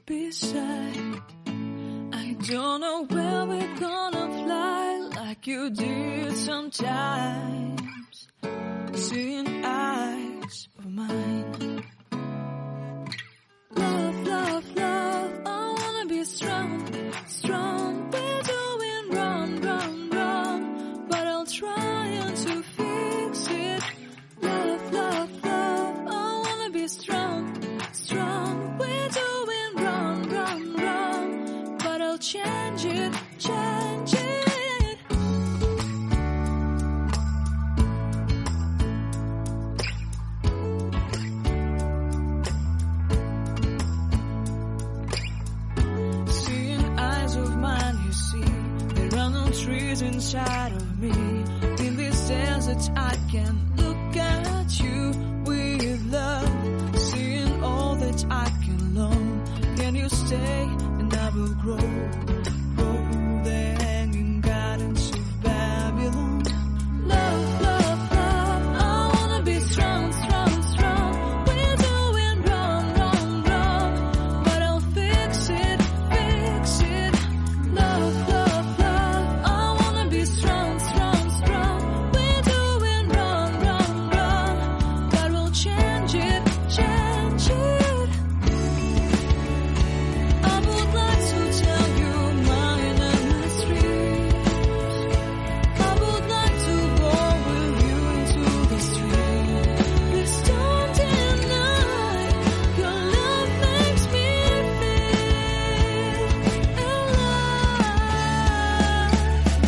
beside. I don't know where we're gonna fly like you did sometimes. Seeing eyes of mine. Love, love, love, I wanna be strong, strong. We're doing wrong, wrong, wrong, but I'll try to fix it. Love, love, love, I wanna be strong, strong. We're doing wrong, wrong, wrong, but I'll change it, change it. Trees inside of me. In this desert I can look at you with love. Seeing all that I can learn. Can you stay and I will grow? Grow the hanging gardens of Babylon. Love, love, love, I wanna be strong, strong, strong. We're doing wrong, wrong, wrong, but I'll fix it, fix it. Love, love, love, strong, strong, strong. We're doing wrong, wrong, wrong, but we'll change it, change it. I would like to tell you my mysteries. I would like to go with you into the street. Please don't deny your love makes me feel alive.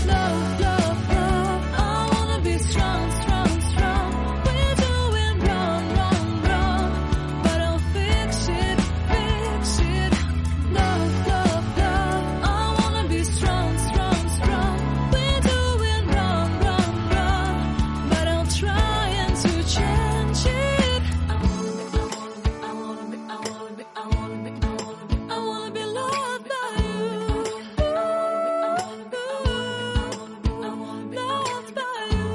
Love, love, love, I wanna be strong, strong, strong. We're doing wrong, wrong, wrong, but I'll fix it, fix it. Love, love, love, I wanna be strong, strong, strong. We're doing wrong, wrong, wrong, but I'll try to change it. I wanna be loved by you. Loved by you.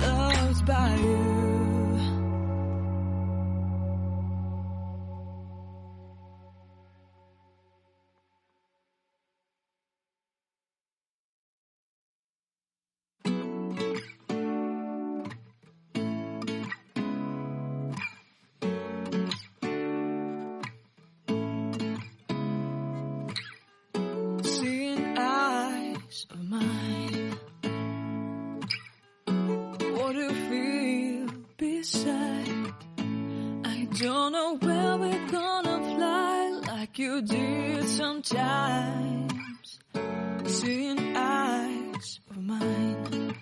Loved by you. Seeing eyes of mine. What do you feel beside? I don't know where we're gonna fly like you did sometimes. Seeing eyes of mine.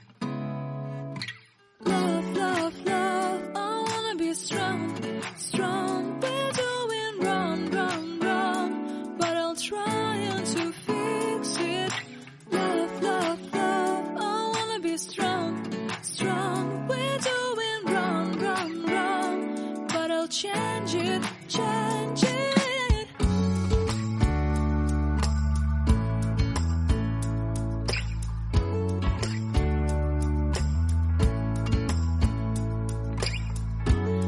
Love, love, love, I wanna be strong, strong. We're doing wrong, wrong, wrong, but I'll try to fix it. Love, love, love, I wanna be strong, strong. We're doing wrong, wrong, wrong, but I'll change it, change it.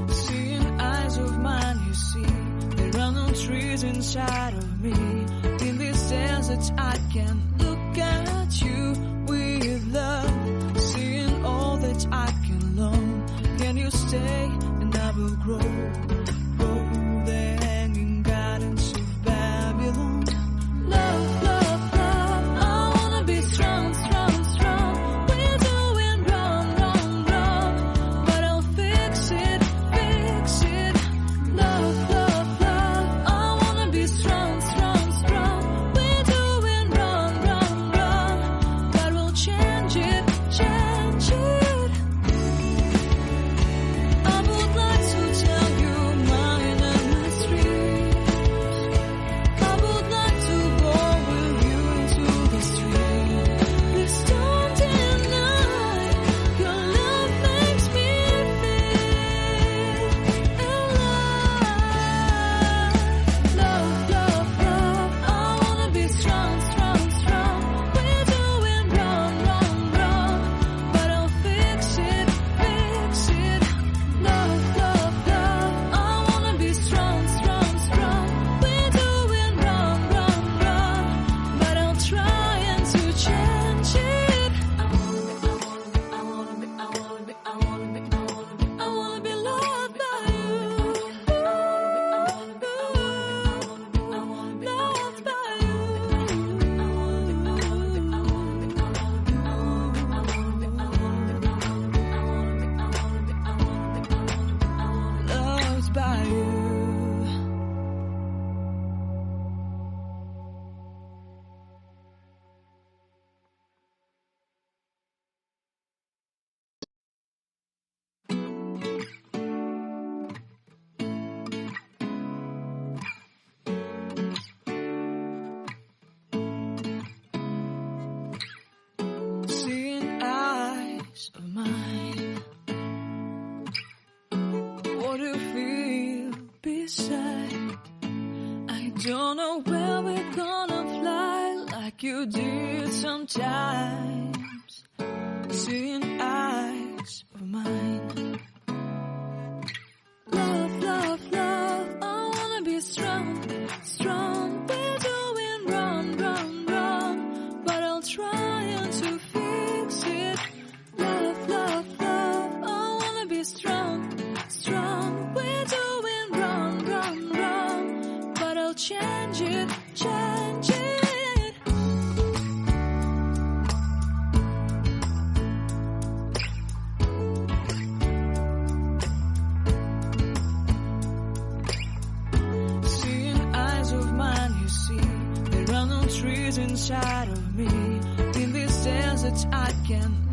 Seeing eyes of mine, you see, there are no trees inside of me. In this desert I can look at you with love. Seeing all that I can learn. Can you stay and I will grow? Grow the hanging gardens of Babylon. Love, love, love, I wanna be strong, strong, strong. We're doing wrong, wrong, wrong, but I'll fix it, fix it. Love, love, love, I wanna be strong, strong, strong. We're doing wrong, wrong. you did sometimes, seeing eyes of mine. Love, love, love, I wanna be strong, strong. We're doing wrong, wrong, wrong, but I'll try to fix it. Love, love, love, I wanna be strong, strong. We're doing wrong, wrong, wrong, but I'll change it, change it. Trees inside of me. In this desert I can